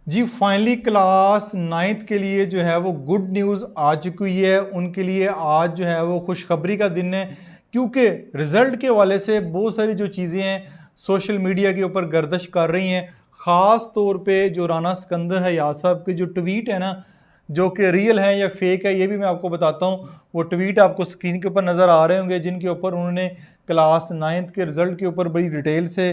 जी finally class ninth के लिए जो है वो गुड न्यूज़ आ चुकी है। उनके लिए आज जो है वो खुशखबरी का दिन है, क्योंकि रिजल्ट के हवाले से बहुत सारी जो चीज़ें हैं सोशल मीडिया के ऊपर गर्दिश कर रही हैं। ख़ास तौर पे जो राना सिकंदर है याद साहब के जो ट्वीट है ना, जो कि रियल है या फेक है, ये भी मैं आपको बताता हूँ। वो ट्वीट आपको स्क्रीन के ऊपर नज़र आ रहे होंगे, जिनके ऊपर उन्होंने क्लास नाइन्थ के रिज़ल्ट के ऊपर बड़ी डिटेल से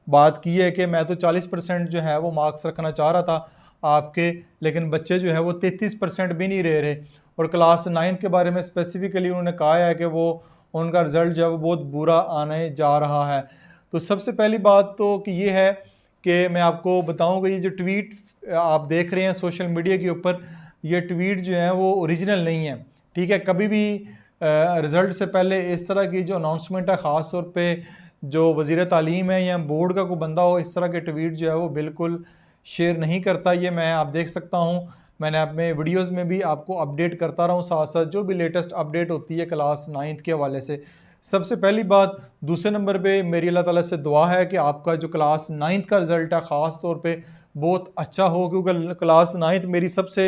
बात की है कि मैं तो 40% जो है वो मार्क्स रखना चाह रहा था आपके, लेकिन बच्चे जो है वो 33% भी नहीं रह रहे। और क्लास नाइन्थ के बारे में स्पेसिफिकली उन्होंने कहा है कि वो उनका रिज़ल्ट जो है वो बहुत बुरा आने जा रहा है। तो सबसे पहली बात तो कि ये है कि मैं आपको बताऊंगा, ये जो ट्वीट आप देख रहे हैं सोशल मीडिया के ऊपर, ये ट्वीट जो है वो ओरिजिनल नहीं है। ठीक है, कभी भी रिज़ल्ट से पहले इस तरह की जो अनाउंसमेंट है, ख़ास तौर पे जो वज़ीर तालीम है या बोर्ड का कोई बंदा हो, इस तरह के ट्वीट जो है वो बिल्कुल शेयर नहीं करता। ये मैं आप देख सकता हूँ, मैंने अपने वीडियोस में भी आपको अपडेट करता रहा हूँ साथ साथ जो भी लेटेस्ट अपडेट होती है क्लास नाइन्थ के हवाले से। सबसे पहली बात। दूसरे नंबर पे मेरी अल्लाह ताला से दुआ है कि आपका जो क्लास नाइन्थ का रिज़ल्ट है ख़ास तौर पे बहुत अच्छा हो, क्योंकि क्लास नाइन्थ मेरी सबसे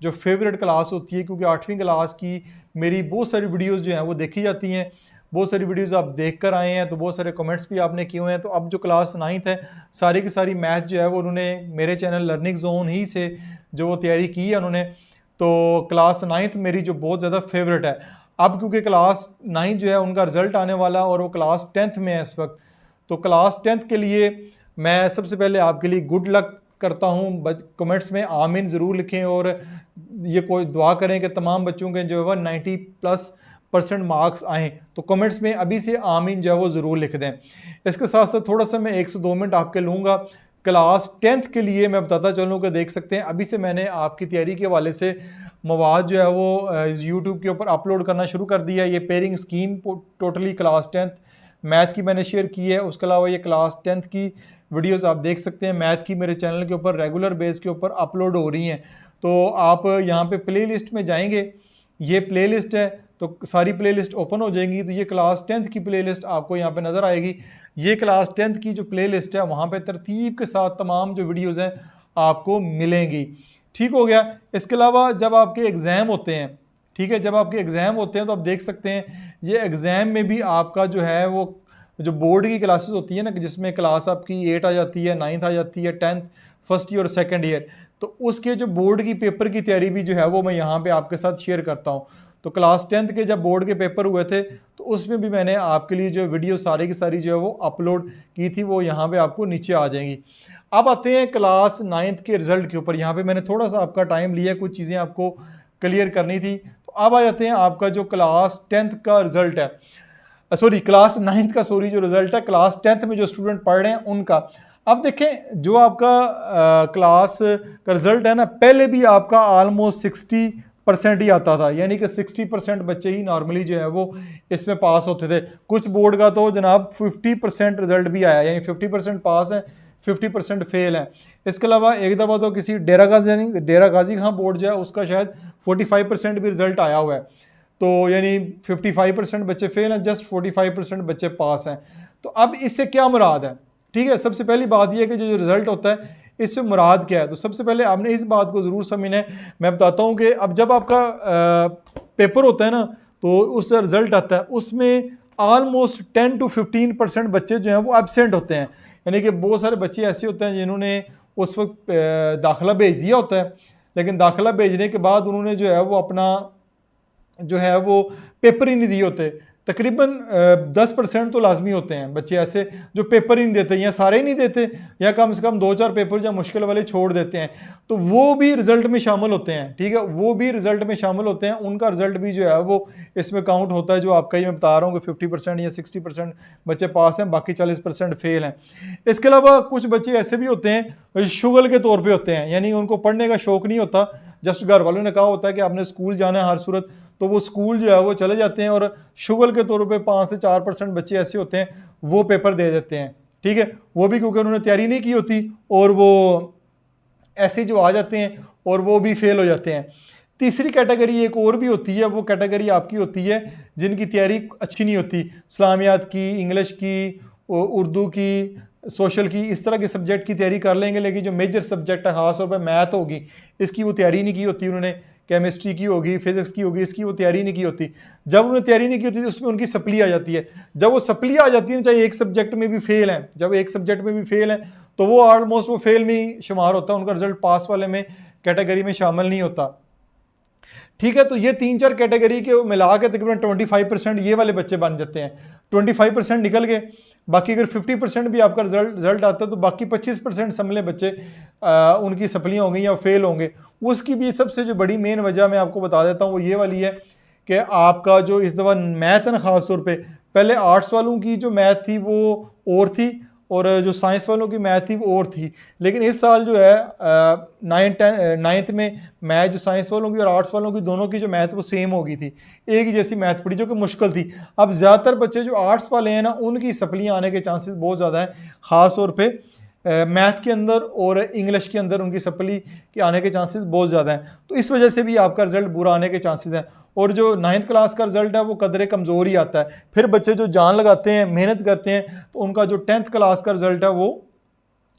जो फेवरेट क्लास होती है, क्योंकि 8वीं क्लास की मेरी बहुत सारी वीडियोज़ जो हैं वो देखी जाती हैं। बहुत सारी वीडियोस आप देख कर आए हैं, तो बहुत सारे कमेंट्स भी आपने किए हुए हैं। तो अब जो क्लास नाइन्थ है, सारी की सारी मैथ जो है वो उन्होंने मेरे चैनल लर्निंग जोन ही से जो वो तैयारी की है उन्होंने। तो क्लास नाइन्थ मेरी जो बहुत ज़्यादा फेवरेट है। अब क्योंकि क्लास नाइन्थ जो है उनका रिजल्ट आने वाला है और वो क्लास टेंथ में है इस वक्त, तो क्लास टेंथ के लिए मैं सबसे पहले आपके लिए गुड लक करता हूँ। कमेंट्स में आमीन ज़रूर लिखें और ये कोई दुआ करें कि तमाम बच्चों के जो है 90+ % मार्क्स आएँ। तो कमेंट्स में अभी से आमीन जो है वो ज़रूर लिख दें। इसके साथ साथ थोड़ा सा मैं 1 से 2 मिनट आपके लूँगा। क्लास टेंथ के लिए मैं बताता चलूँ कि देख सकते हैं अभी से मैंने आपकी तैयारी के हवाले से मवाद जो है वो यूट्यूब के ऊपर अपलोड करना शुरू कर दिया है। ये pairing scheme totally class tenth math की मैंने शेयर की है। उसके अलावा ये क्लास टेंथ की वीडियोस आप देख सकते हैं मैथ की मेरे चैनल के ऊपर रेगुलर बेस के ऊपर अपलोड हो रही हैं। तो आप यहाँ पे प्ले लिस्ट में जाएंगे, ये प्ले लिस्ट है, तो सारी प्ले लिस्ट ओपन हो जाएंगी। तो ये क्लास टेंथ की प्ले लिस्ट आपको यहाँ पे नज़र आएगी। ये क्लास टेंथ की जो प्ले लिस्ट है वहाँ पे तरतीब के साथ तमाम जो वीडियोज़ हैं आपको मिलेंगी। ठीक हो गया। इसके अलावा जब आपके एग्ज़ाम होते हैं, ठीक है, जब आपके एग्ज़ाम होते हैं तो आप देख सकते हैं ये एग्ज़ाम में भी आपका जो है वो जो बोर्ड की क्लासेस होती है ना, जिसमें क्लास आपकी 8 आ जाती है, 9th आ जाती है, 10th फर्स्ट ईयर और सेकंड ईयर, तो उसके जो बोर्ड की पेपर की तैयारी भी जो है वो मैं यहाँ पे आपके साथ शेयर करता हूँ। तो क्लास टेंथ के जब बोर्ड के पेपर हुए थे तो उसमें भी मैंने आपके लिए जो वीडियो सारी की सारी जो है वो अपलोड की थी, वो यहाँ पे आपको नीचे आ जाएंगी। अब आते हैं क्लास नाइन्थ के रिजल्ट के ऊपर। यहाँ पे मैंने थोड़ा सा आपका टाइम लिया, कुछ चीज़ें आपको क्लियर करनी थी। तो अब आ जाते हैं आपका जो क्लास टेंथ का रिजल्ट है, सॉरी क्लास नाइन्थ का, सॉरी जो रिजल्ट है क्लास टेंथ में जो स्टूडेंट पढ़ रहे हैं उनका। अब देखें जो आपका क्लास का रिजल्ट है ना, पहले भी आपका ऑलमोस्ट 60% ही आता था, यानी कि 60% बच्चे ही नॉर्मली जो है वो इसमें पास होते थे। कुछ बोर्ड का तो जनाब 50% रिजल्ट भी आया, यानी 50% पास है, 50% फेल है। इसके अलावा एक दफ़ा तो किसी डेरा गाजी खां बोर्ड जो है उसका शायद 45% भी रिजल्ट आया हुआ है। तो यानी 55% बच्चे फेल हैं, जस्ट 45% बच्चे पास हैं। तो अब इससे क्या मुराद है? ठीक है, सबसे पहली बात यह है कि जो रिजल्ट होता है इससे मुराद क्या है। तो सबसे पहले आपने इस बात को ज़रूर समझना है। मैं बताता हूँ कि अब जब आपका पेपर होता है ना, तो उसका रिजल्ट आता है, उसमें ऑलमोस्ट 10 to 15% बच्चे जो हैं वो एबसेंट होते हैं। यानी कि बहुत सारे बच्चे ऐसे होते हैं जिन्होंने उस वक्त दाखिला भेज दिया होता है, लेकिन दाखिला भेजने के बाद उन्होंने जो है वो अपना जो है वो पेपर ही नहीं दिए होते। तकरीबन 10% तो लाजमी होते हैं बच्चे ऐसे जो पेपर ही नहीं देते, या सारे ही नहीं देते, या कम से कम 2-4 पेपर जो मुश्किल वाले छोड़ देते हैं, तो वो भी रिजल्ट में शामिल होते हैं। ठीक है, वो भी रिजल्ट में शामिल होते हैं, उनका रिजल्ट भी जो है वो इसमें काउंट होता है। जो आपका ही मैं बता रहा हूँ कि 50% या 60% बच्चे पास हैं, बाकी 40% फेल हैं। इसके अलावा कुछ बच्चे ऐसे भी होते हैं शुगल के तौर पर होते हैं, यानी उनको पढ़ने का शौक नहीं होता, जस्ट घर वालों ने कहा होता है कि आपने स्कूल जाना है हर सूरत, तो वो स्कूल जो है वो चले जाते हैं और शुगल के तौर पे 5 से 4% बच्चे ऐसे होते हैं वो पेपर दे देते हैं। ठीक है, वो भी क्योंकि उन्होंने तैयारी नहीं की होती, और वो ऐसे जो आ जाते हैं और वो भी फेल हो जाते हैं। तीसरी कैटेगरी एक और भी होती है, वो कैटेगरी आपकी होती है जिनकी तैयारी अच्छी नहीं होती, इस्लामियात की, इंग्लिश की, उर्दू की, सोशल की, इस तरह के सब्जेक्ट की तैयारी कर लेंगे, लेकिन जो मेजर सब्जेक्ट है खास तौर पर मैथ होगी, इसकी वो तैयारी नहीं की होती उन्होंने, केमिस्ट्री की होगी, फिजिक्स की होगी, इसकी वो तैयारी नहीं की होती। जब उन्होंने तैयारी नहीं की होती तो उसमें उनकी सप्ली आ जाती है। जब वो सप्ली आ जाती है, चाहे एक सब्जेक्ट में भी फेल है, जब एक सब्जेक्ट में भी फेल है तो वो ऑलमोस्ट वो फेल में ही शुमार होता है, उनका रिजल्ट पास वाले में कैटेगरी में शामिल नहीं होता। ठीक है, तो ये 3-4 कैटेगरी के मिला के तकरीबन 25% ये वाले बच्चे बन जाते हैं। 25% निकल गए, बाकी अगर 50% भी आपका रिजल्ट आता है तो बाकी 25% समझ बच्चे उनकी सप्लियाँ होंगी या फेल होंगे। उसकी भी सबसे जो बड़ी मेन वजह मैं आपको बता देता हूँ वो ये वाली है कि आपका जो इस दफ़ा मैथ है ना, ख़ास तौर पे पहले आर्ट्स वालों की जो मैथ थी वो और थी और जो साइंस वालों की मैथ थी वो और थी। लेकिन इस साल जो है नाइन्थ में मैथ जो साइंस वालों की और आर्ट्स वालों की दोनों की जो मैथ वो सेम हो गई थी, एक ही जैसी मैथ पढ़ी जो कि मुश्किल थी। अब ज़्यादातर बच्चे जो आर्ट्स वाले हैं ना उनकी सप्लियाँ आने के चांसेस बहुत ज़्यादा हैं, ख़ास तौर पे मैथ के अंदर और इंग्लिश के अंदर उनकी सप्ली के आने के चांसेस बहुत ज़्यादा हैं। तो इस वजह से भी आपका रिजल्ट बुरा आने के चांसेस हैं। और जो 9th क्लास का रिजल्ट है वो कदरे कमज़ोर ही आता है। फिर बच्चे जो जान लगाते हैं, मेहनत करते हैं, तो उनका जो 10th क्लास का रिजल्ट है वो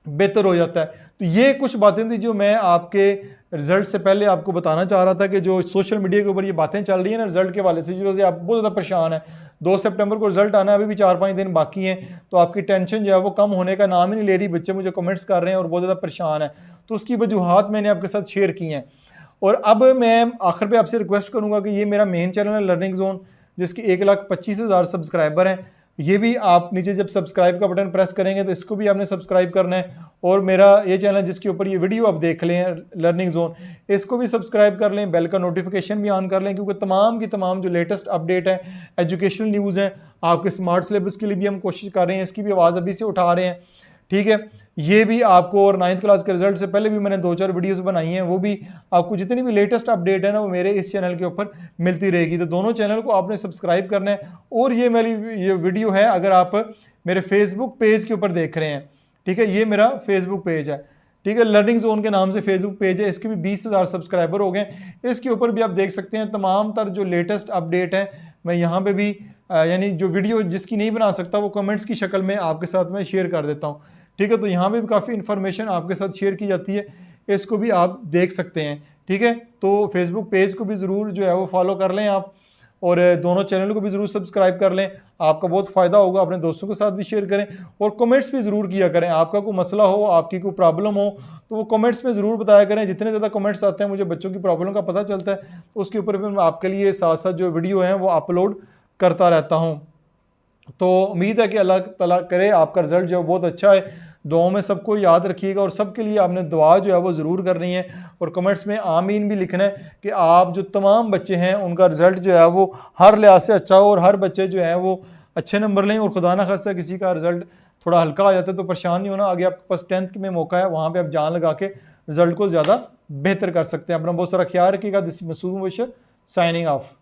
बेहतर हो जाता है। तो ये कुछ बातें थी जो मैं आपके रिजल्ट से पहले आपको बताना चाह रहा था कि जो सोशल मीडिया के ऊपर ये बातें चल रही है ना रिजल्ट के वाले से, जिस वजह से आप बहुत ज़्यादा परेशान है। 2 सितंबर को रिजल्ट आना है, अभी भी 4-5 दिन बाकी हैं, तो आपकी टेंशन जो है वो कम होने का नाम ही नहीं ले रही। बच्चे मुझे कमेंट्स कर रहे हैं और बहुत ज़्यादा परेशान है, तो उसकी वजूहत मैंने आपके साथ शेयर की हैं। और अब मैं आखिर पे आपसे रिक्वेस्ट करूंगा कि ये मेरा मेन चैनल है लर्निंग जोन, जिसके 1,25,000 सब्सक्राइबर हैं। ये भी आप नीचे जब सब्सक्राइब का बटन प्रेस करेंगे तो इसको भी आपने सब्सक्राइब करना है। और मेरा ये चैनल जिसके ऊपर ये वीडियो आप देख लें लर्निंग जोन, इसको भी सब्सक्राइब कर लें, बेल का नोटिफिकेशन भी ऑन कर लें, क्योंकि तमाम की तमाम जो लेटेस्ट अपडेट है, एजुकेशनल न्यूज़ हैं, आपके स्मार्ट सिलेबस के लिए भी हम कोशिश कर रहे हैं, इसकी भी आवाज़ अभी से उठा रहे हैं। ठीक है, ये भी आपको, और 9th क्लास के रिजल्ट से पहले भी मैंने 2-4 वीडियोस बनाई हैं, वो भी आपको जितनी भी लेटेस्ट अपडेट है ना वो मेरे इस चैनल के ऊपर मिलती रहेगी। तो दोनों चैनल को आपने सब्सक्राइब करना है। और ये मेरी ये वीडियो है अगर आप मेरे फेसबुक पेज के ऊपर देख रहे हैं, ठीक है, ये मेरा फेसबुक पेज है, ठीक है, लर्निंग जोन के नाम से फेसबुक पेज है, इसके भी 20,000 सब्सक्राइबर हो गए। इसके ऊपर भी आप देख सकते हैं तमाम तर जो लेटेस्ट अपडेट है, मैं यहाँ पे भी यानी जो वीडियो जिसकी नहीं बना सकता वो कमेंट्स की शक्ल में आपके साथ में शेयर कर देता हूँ। ठीक है, तो यहाँ पे भी काफ़ी इन्फॉर्मेशन आपके साथ शेयर की जाती है, इसको भी आप देख सकते हैं। ठीक है, तो फेसबुक पेज को भी ज़रूर जो है वो फॉलो कर लें आप, और दोनों चैनल को भी ज़रूर सब्सक्राइब कर लें, आपका बहुत फ़ायदा होगा। अपने दोस्तों के साथ भी शेयर करें और कमेंट्स भी ज़रूर किया करें। आपका कोई मसला हो, आपकी कोई प्रॉब्लम हो तो वो कमेंट्स में ज़रूर बताया करें। जितने ज़्यादा कमेंट्स आते हैं मुझे बच्चों की प्रॉब्लम का पता चलता है, तो उसके ऊपर भी मैं आपके लिए साथ साथ जो वीडियो हैं वो अपलोड करता रहता हूँ। तो उम्मीद है कि अल्लाह ताला करे आपका रिजल्ट जो है बहुत अच्छा है। दुआओं में सबको याद रखिएगा और सबके लिए आपने दुआ जो है वो ज़रूर करनी है, और कमेंट्स में आमीन भी लिखना है कि आप जो तमाम बच्चे हैं उनका रिज़ल्ट जो है वो हर लिहाज से अच्छा हो और हर बच्चे जो हैं वो अच्छे नंबर लें। और खुदा ना खास्ता किसी का रिज़ल्ट थोड़ा हल्का आ जाता है तो परेशान नहीं होना, आगे आपके पास 10th में मौका है, वहाँ पर आप जान लगा के रिज़ल्ट को ज़्यादा बेहतर कर सकते हैं। अपना बहुत सारा ख्याल रखिएगा। This Masood Mubashir signing of.